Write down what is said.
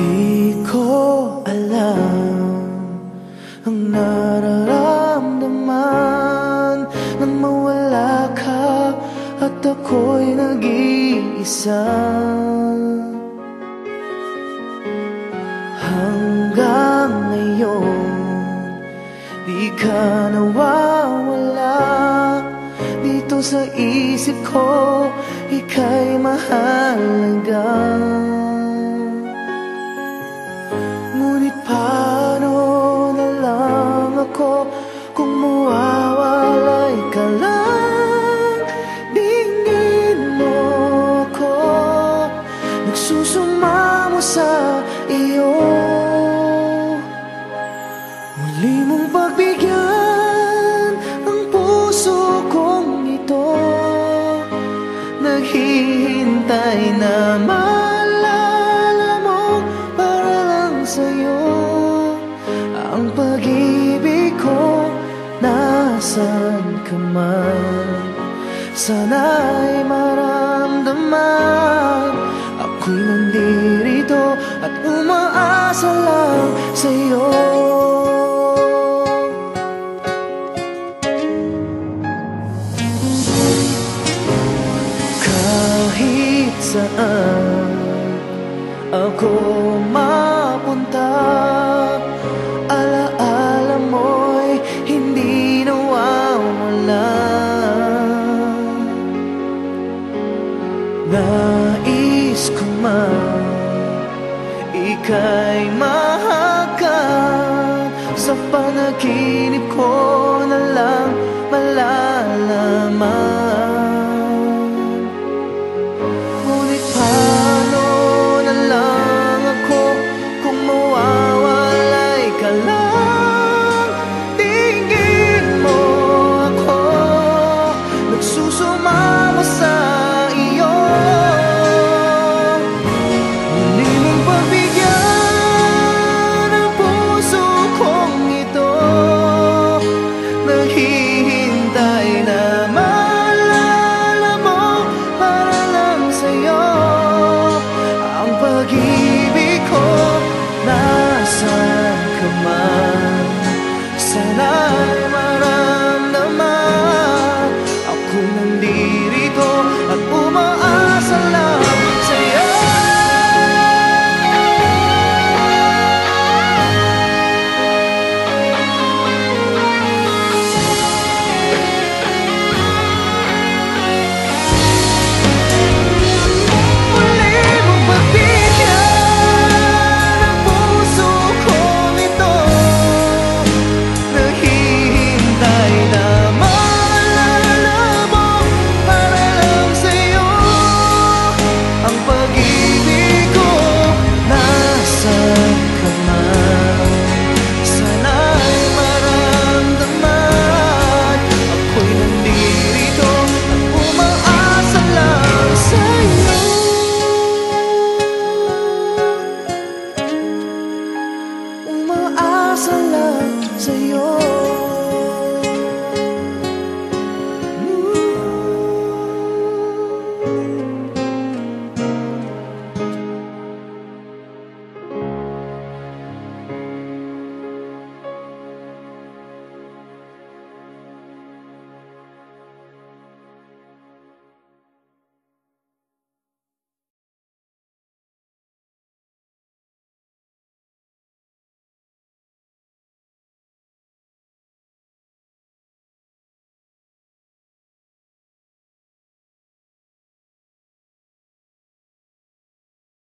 Di ko alam ang nararamdaman nang mawala ka at ako'y nag-iisa. Hanggang ngayon di ka nawawala dito sa isip ko, ika'y mahalaga. Ngunit paano na lang ako kung mawawalay ka lang? Tingin mo ako nagsusumamo sa iyo. Muli mong pagbigyan ang puso kong ito, naghihintay na maalala mo para lang sa'yo. Ang pag-ibig ko, nasan ka man, sana'y maramdaman. Ako'y nandirito at umaasa lang sa'yo. Kahit saan ako mapunta, alaala mo'y hindi nawawala. Nais ko man ika'y mahagan, sa panaginip ko na lang malalaman. Ngunit paano na lang ako kung mawawalay ka lang? Tingin mo ako nagsusumamo sa iyo. Muli mong pagbigyan ang puso kong ito, naghihintay na maalala mo para lang sa'yo. Ang pag-ibig ko, nasan ka man, sana'y maramdaman. Ako'y nandirito at umaasa lang sa'yo. Muli mong pagbigyan ang puso kong ito, naghihintay na maalala mo para lang sa'yo. Ang pag-ibig ko, nasan ka man, sana'y maramdaman. Ako'y nandirito at umaasa lang sa'yo. Umaasa lang sa'yo.